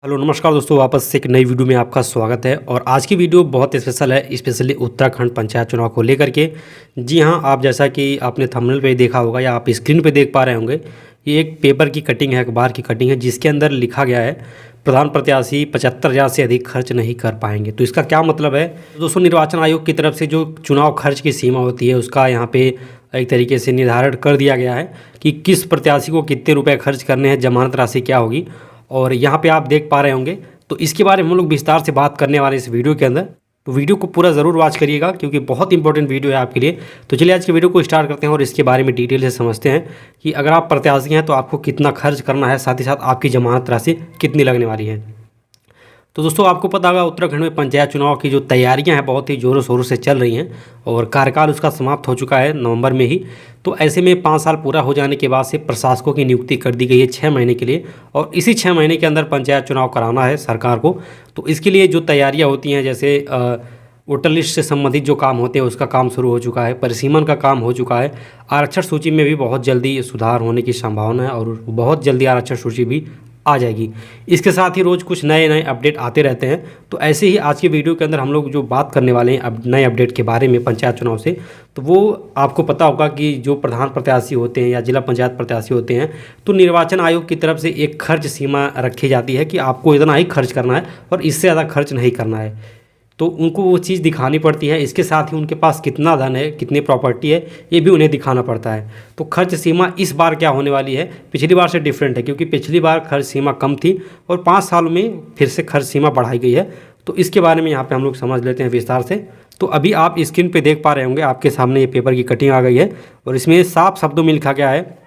Hello नमस्कार दोस्तों, वापस से एक नई वीडियो में आपका स्वागत है। और आज की वीडियो बहुत स्पेशल है, स्पेशली उत्तराखंड पंचायत चुनाव को लेकर के। जी हां, आप जैसा कि आपने थंबनेल पे देखा होगा या आप स्क्रीन पे देख पा रहे होंगे, ये एक पेपर की कटिंग है, अखबार की कटिंग है, जिसके अंदर लिखा गया है प्रधान प्रत्याशी 75,000 से अधिक खर्च नहीं कर पाएंगे। तो इसका क्या मतलब है दोस्तों? निर्वाचन आयोग की तरफ से जो चुनाव खर्च की सीमा होती है उसका यहाँ पे एक तरीके से निर्धारण कर दिया गया है कि किस प्रत्याशी को कितने रुपए खर्च करने हैं, जमानत राशि क्या होगी। और यहाँ पे आप देख पा रहे होंगे, तो इसके बारे में हम लोग विस्तार से बात करने वाले इस वीडियो के अंदर। तो वीडियो को पूरा ज़रूर वॉच करिएगा क्योंकि बहुत इंपॉर्टेंट वीडियो है आपके लिए। तो चलिए आज की वीडियो को स्टार्ट करते हैं और इसके बारे में डिटेल से समझते हैं कि अगर आप प्रत्याशी हैं तो आपको कितना खर्च करना है, साथ ही साथ आपकी जमानत राशि कितनी लगने वाली है। तो दोस्तों आपको पता होगा, उत्तराखंड में पंचायत चुनाव की जो तैयारियां हैं बहुत ही ज़ोरों शोरों से चल रही हैं और कार्यकाल उसका समाप्त हो चुका है नवंबर में ही। तो ऐसे में 5 साल पूरा हो जाने के बाद से प्रशासकों की नियुक्ति कर दी गई है 6 महीने के लिए, और इसी 6 महीने के अंदर पंचायत चुनाव कराना है सरकार को। तो इसके लिए जो तैयारियाँ होती हैं, जैसे वोटर लिस्ट से संबंधित जो काम होते हैं उसका काम शुरू हो चुका है, परिसीमन का काम हो चुका है, आरक्षण सूची में भी बहुत जल्दी सुधार होने की संभावना है और बहुत जल्दी आरक्षण सूची भी आ जाएगी। इसके साथ ही रोज़ कुछ नए नए अपडेट आते रहते हैं। तो ऐसे ही आज की वीडियो के अंदर हम लोग जो बात करने वाले हैं अब नए अपडेट के बारे में पंचायत चुनाव से, तो वो आपको पता होगा कि जो प्रधान प्रत्याशी होते हैं या जिला पंचायत प्रत्याशी होते हैं, तो निर्वाचन आयोग की तरफ से एक खर्च सीमा रखी जाती है कि आपको इतना ही खर्च करना है और इससे ज़्यादा खर्च नहीं करना है। तो उनको वो चीज़ दिखानी पड़ती है। इसके साथ ही उनके पास कितना धन है, कितनी प्रॉपर्टी है, ये भी उन्हें दिखाना पड़ता है। तो खर्च सीमा इस बार क्या होने वाली है, पिछली बार से डिफरेंट है, क्योंकि पिछली बार खर्च सीमा कम थी और 5 सालों में फिर से खर्च सीमा बढ़ाई गई है। तो इसके बारे में यहाँ पे हम लोग समझ लेते हैं विस्तार से। तो अभी आप स्क्रीन पे देख पा रहे होंगे, आपके सामने ये पेपर की कटिंग आ गई है और इसमें साफ शब्दों में लिखा गया है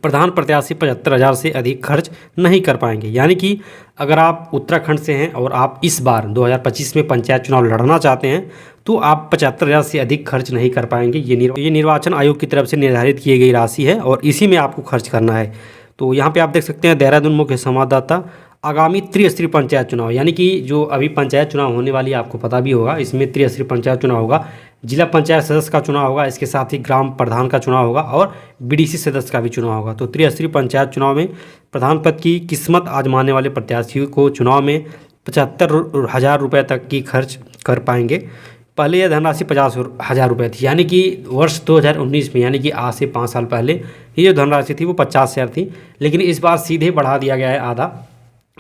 प्रधान प्रत्याशी 75,000 से अधिक खर्च नहीं कर पाएंगे। यानी कि अगर आप उत्तराखंड से हैं और आप इस बार 2025 में पंचायत चुनाव लड़ना चाहते हैं तो आप 75,000 से अधिक खर्च नहीं कर पाएंगे। ये निर्वाचन आयोग की तरफ से निर्धारित की गई राशि है और इसी में आपको खर्च करना है। तो यहाँ पे आप देख सकते हैं, देहरादून मुख्य संवाददाता, आगामी त्रिस्तरीय पंचायत चुनाव, यानी कि जो अभी पंचायत चुनाव होने वाली है आपको पता भी होगा, इसमें त्रिस्तरीय पंचायत चुनाव होगा, जिला पंचायत सदस्य का चुनाव होगा, इसके साथ ही ग्राम प्रधान का चुनाव होगा और बीडीसी सदस्य का भी चुनाव होगा। तो त्रिस्तरीय पंचायत चुनाव में प्रधान पद की किस्मत आजमाने वाले प्रत्याशियों को चुनाव में 75,000 रुपये तक की खर्च कर पाएंगे। पहले यह धनराशि 50,000 रुपये थी, यानी कि वर्ष 2019 में, यानी कि आज से 5 साल पहले ये जो धनराशि थी वो 50,000 थी, लेकिन इस बार सीधे बढ़ा दिया गया है आधा।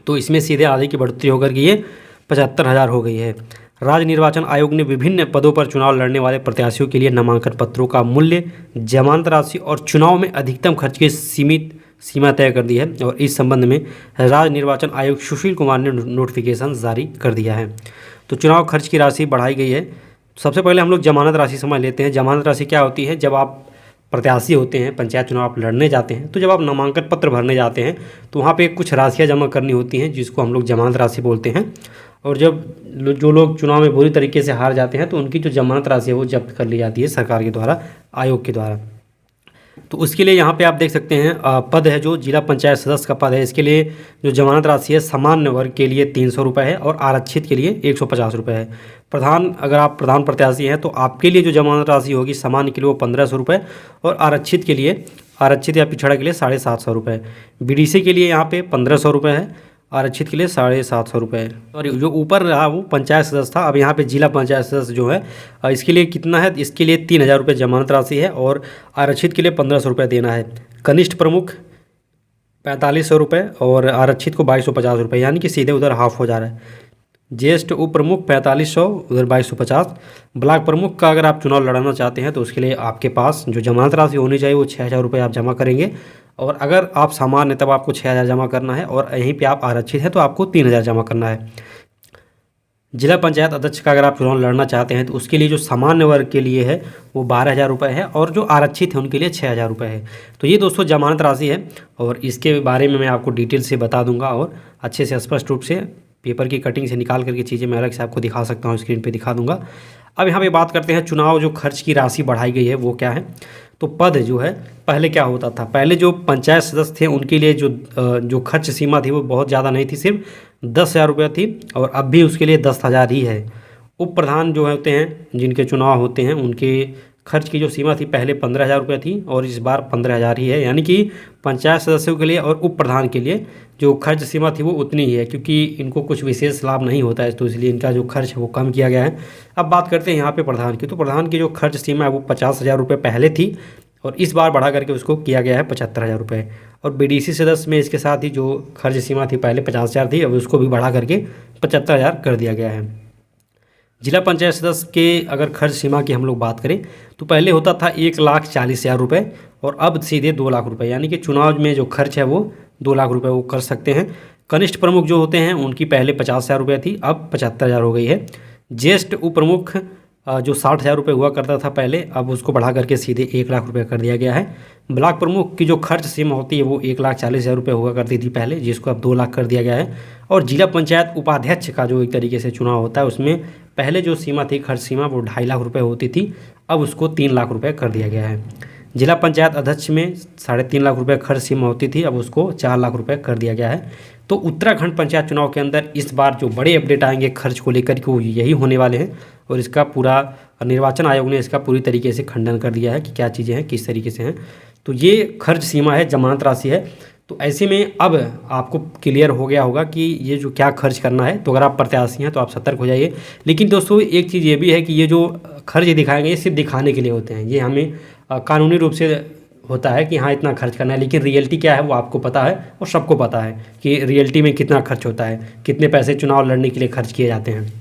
तो इसमें सीधे आधे की बढ़ोतरी होकर के ये 75,000 हो गई है। राज्य निर्वाचन आयोग ने विभिन्न पदों पर चुनाव लड़ने वाले प्रत्याशियों के लिए नामांकन पत्रों का मूल्य, जमानत राशि और चुनाव में अधिकतम खर्च की सीमित सीमा तय कर दी है। और इस संबंध में राज्य निर्वाचन आयुक्त सुशील कुमार ने नोटिफिकेशन जारी कर दिया है। तो चुनाव खर्च की राशि बढ़ाई गई है। सबसे पहले हम लोग जमानत राशि समझ लेते हैं। जमानत राशि क्या होती है? जब आप प्रत्याशी होते हैं, पंचायत चुनाव आप लड़ने जाते हैं, तो जब आप नामांकन पत्र भरने जाते हैं तो वहाँ पे कुछ राशियाँ जमा करनी होती हैं जिसको हम लोग जमानत राशि बोलते हैं। और जब जो लोग चुनाव में बुरी तरीके से हार जाते हैं तो उनकी जो जमानत राशि है वो जब्त कर ली जाती है सरकार के द्वारा, आयोग के द्वारा। तो उसके लिए यहाँ पे आप देख सकते हैं पद है जो जिला पंचायत सदस्य का पद है, इसके लिए जो जमानत राशि है सामान्य वर्ग के लिए 300 रुपये है और आरक्षित के लिए 150 रुपये है। अगर आप प्रधान प्रत्याशी हैं तो आपके लिए जो जमानत राशि होगी सामान्य के लिए वो 1,500 रुपये और आरक्षित या पिछड़ा के लिए 750 रुपये। बीडीसी के लिए यहाँ पे 1,500 रुपये है, आरक्षित के लिए 750 रुपये। और जो ऊपर रहा वो पंचायत सदस्य था। अब यहाँ पे जिला पंचायत सदस्य जो है इसके लिए कितना है? इसके लिए 3,000 रुपये जमानत राशि है और आरक्षित के लिए 1,500 रुपये देना है। कनिष्ठ प्रमुख 4,500 रुपये और आरक्षित को 2,250 रुपये, यानी कि सीधे उधर हाफ हो जा रहा है। ज्येष्ठ उप प्रमुख 4,500, उधर 2,250। ब्लॉक प्रमुख का अगर आप चुनाव लड़ाना चाहते हैं तो उसके लिए आपके पास जो जमानत राशि होनी चाहिए वो 6,000 रुपये आप जमा करेंगे। और अगर आप सामान्य तब आपको 6,000 जमा करना है और यहीं पे आप आरक्षित हैं तो आपको 3,000 जमा करना है। जिला पंचायत अध्यक्ष का अगर आप चुनाव लड़ना चाहते हैं तो उसके लिए जो सामान्य वर्ग के लिए है वो 12,000 रुपये है और जो आरक्षित है उनके लिए 6,000 रुपये है। तो ये दोस्तों जमानत राशि है और इसके बारे में मैं आपको डिटेल से बता दूंगा और अच्छे से स्पष्ट रूप से पेपर की कटिंग से निकाल करके चीज़ें मैं अलग से आपको दिखा सकता हूँ, स्क्रीन पे दिखा दूंगा। अब यहाँ पे बात करते हैं चुनाव जो खर्च की राशि बढ़ाई गई है वो क्या है। तो पद जो है पहले क्या होता था, पहले जो पंचायत सदस्य थे उनके लिए जो खर्च सीमा थी वो बहुत ज़्यादा नहीं थी, सिर्फ 10,000 रुपये थी और अब भी उसके लिए 10,000 ही है। उप प्रधान जो होते हैं जिनके चुनाव होते हैं उनके खर्च की जो सीमा थी पहले 15,000 रुपये थी और इस बार 15,000 ही है, यानी कि पंचायत सदस्यों के लिए और उप प्रधान के लिए जो खर्च सीमा थी वो उतनी ही है, क्योंकि इनको कुछ विशेष लाभ नहीं होता है, तो इसलिए इनका जो खर्च है वो कम किया गया है। अब बात करते हैं यहाँ पे प्रधान की, तो प्रधान की जो खर्च सीमा है वो 50,000 रुपये पहले थी और इस बार बढ़ा करके उसको किया गया है 75,000 रुपये। और बीडीसी सदस्य में इसके साथ ही जो खर्च सीमा थी पहले 50,000 थी, अब उसको भी बढ़ा करके 75,000 कर दिया गया है। जिला पंचायत सदस्य के अगर खर्च सीमा की हम लोग बात करें तो पहले होता था 1,40,000 रुपये और अब सीधे 2 लाख रुपये, यानी कि चुनाव में जो खर्च है वो 2 लाख रुपये वो कर सकते हैं। कनिष्ठ प्रमुख जो होते हैं उनकी पहले 50,000 रुपये थी, अब 75,000 हो गई है। ज्येष्ठ उप प्रमुख जो 60,000 रुपये हुआ करता था पहले, अब उसको बढ़ा करके सीधे 1 लाख रुपये कर दिया गया है। ब्लॉक प्रमुख की जो खर्च सीमा होती है वो 1,40,000 रुपये हुआ करती थी पहले, जिसको अब 2 लाख कर दिया गया है। और जिला पंचायत उपाध्यक्ष का जो एक तरीके से चुनाव होता है उसमें पहले जो सीमा थी खर्च सीमा वो 2.5 लाख रुपये होती थी, अब उसको 3 लाख रुपये कर दिया गया है। जिला पंचायत अध्यक्ष में 3.5 लाख रुपये खर्च सीमा होती थी, अब उसको 4 लाख रुपये कर दिया गया है। तो उत्तराखंड पंचायत चुनाव के अंदर इस बार जो बड़े अपडेट आएंगे खर्च को लेकर के वो यही होने वाले हैं और इसका पूरा निर्वाचन आयोग ने इसका पूरी तरीके से खंडन कर दिया है कि क्या चीज़ें हैं, किस तरीके से हैं। तो ये खर्च सीमा है, जमानत राशि है। तो ऐसे में अब आपको क्लियर हो गया होगा कि ये जो क्या खर्च करना है। तो अगर आप प्रत्याशी हैं तो आप सतर्क हो जाइए। लेकिन दोस्तों एक चीज़ ये भी है कि ये जो खर्च दिखाएंगे ये सिर्फ दिखाने के लिए होते हैं, ये हमें कानूनी रूप से होता है कि हाँ इतना खर्च करना है, लेकिन रियलिटी क्या है वो आपको पता है और सबको पता है कि रियलिटी में कितना खर्च होता है, कितने पैसे चुनाव लड़ने के लिए खर्च किए जाते हैं।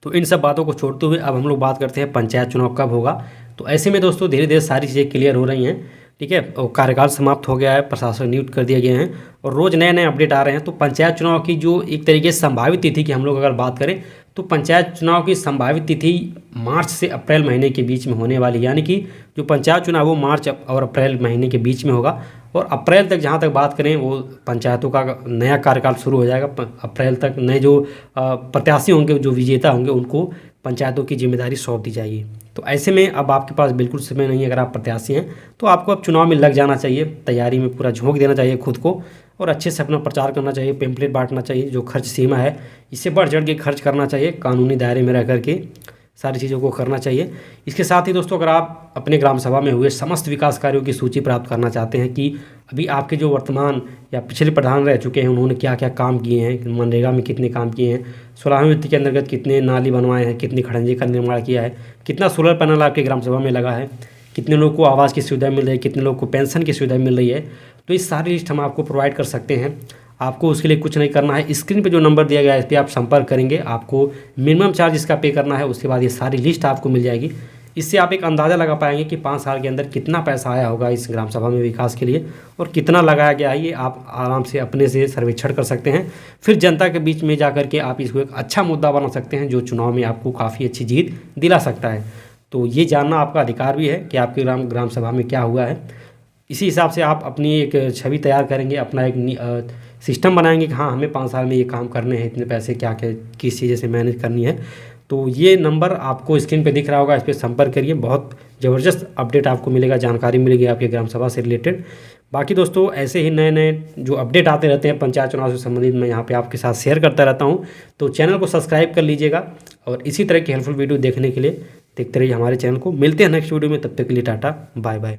तो इन सब बातों को छोड़ते हुए अब हम लोग बात करते हैं पंचायत चुनाव कब होगा। तो ऐसे में दोस्तों धीरे धीरे सारी चीज़ें क्लियर हो रही हैं, ठीक है। और कार्यकाल समाप्त हो गया है, प्रशासक नियुक्त कर दिए गए हैं और रोज़ नए नए अपडेट आ रहे हैं। तो पंचायत चुनाव की जो एक तरीके से संभावित तिथि की हम लोग अगर बात करें तो पंचायत चुनाव की संभावित तिथि मार्च से अप्रैल महीने के बीच में होने वाली, यानी कि जो पंचायत चुनाव वो मार्च और अप्रैल महीने के बीच में होगा। और अप्रैल तक जहाँ तक बात करें वो पंचायतों का नया कार्यकाल शुरू हो जाएगा। अप्रैल तक नए जो प्रत्याशी होंगे, जो विजेता होंगे, उनको पंचायतों की जिम्मेदारी सौंप दी जाएगी। तो ऐसे में अब आपके पास बिल्कुल समय नहीं है। अगर आप प्रत्याशी हैं तो आपको अब चुनाव में लग जाना चाहिए, तैयारी में पूरा झोंक देना चाहिए खुद को और अच्छे से अपना प्रचार करना चाहिए, पेम्पलेट बांटना चाहिए। जो खर्च सीमा है इससे बढ़ चढ़ के खर्च करना चाहिए, कानूनी दायरे में रह करके सारी चीज़ों को करना चाहिए। इसके साथ ही दोस्तों अगर आप अपने ग्राम सभा में हुए समस्त विकास कार्यों की सूची प्राप्त करना चाहते हैं कि अभी आपके जो वर्तमान या पिछले प्रधान रह चुके हैं उन्होंने क्या क्या काम किए हैं, मनरेगा में कितने काम किए हैं, 16वीं वित्त के अंतर्गत कितने नाली बनवाए हैं, कितनी खड़ंजे का निर्माण किया है, कितना सोलर पैनल आपके ग्राम सभा में लगा है, कितने लोगों को आवास की सुविधा मिल रही है, कितने लोगों को पेंशन की सुविधा मिल रही है। तो इस सारी लिस्ट हम आपको प्रोवाइड कर सकते हैं। आपको उसके लिए कुछ नहीं करना है, स्क्रीन पे जो नंबर दिया गया है इस पर आप संपर्क करेंगे, आपको मिनिमम चार्ज इसका पे करना है। उसके बाद ये सारी लिस्ट आपको मिल जाएगी। इससे आप एक अंदाज़ा लगा पाएंगे कि 5 साल के अंदर कितना पैसा आया होगा इस ग्राम सभा में विकास के लिए और कितना लगाया गया है। ये आप आराम से अपने से सर्वेक्षण कर सकते हैं, फिर जनता के बीच में जाकर के आप इसको एक अच्छा मुद्दा बना सकते हैं जो चुनाव में आपको काफ़ी अच्छी जीत दिला सकता है। तो ये जानना आपका अधिकार भी है कि आपके ग्राम सभा में क्या हुआ है। इसी हिसाब से आप अपनी एक छवि तैयार करेंगे, अपना एक सिस्टम बनाएंगे कि हाँ हमें 5 साल में ये काम करने हैं, इतने पैसे क्या क्या किस चीज़ें से मैनेज करनी है। तो ये नंबर आपको स्क्रीन पे दिख रहा होगा, इस पर संपर्क करिए। बहुत ज़बरदस्त अपडेट आपको मिलेगा, जानकारी मिलेगी आपके ग्राम सभा से रिलेटेड। बाकी दोस्तों ऐसे ही नए नए जो अपडेट आते रहते हैं पंचायत चुनाव से संबंधित, मैं यहाँ पे आपके साथ शेयर करता रहता हूँ। तो चैनल को सब्सक्राइब कर लीजिएगा और इसी तरह की हेल्पफुल वीडियो देखने के लिए देखते रहिए हमारे चैनल को। मिलते हैं नेक्स्ट वीडियो में, तब तक के लिए टाटा बाय बाय।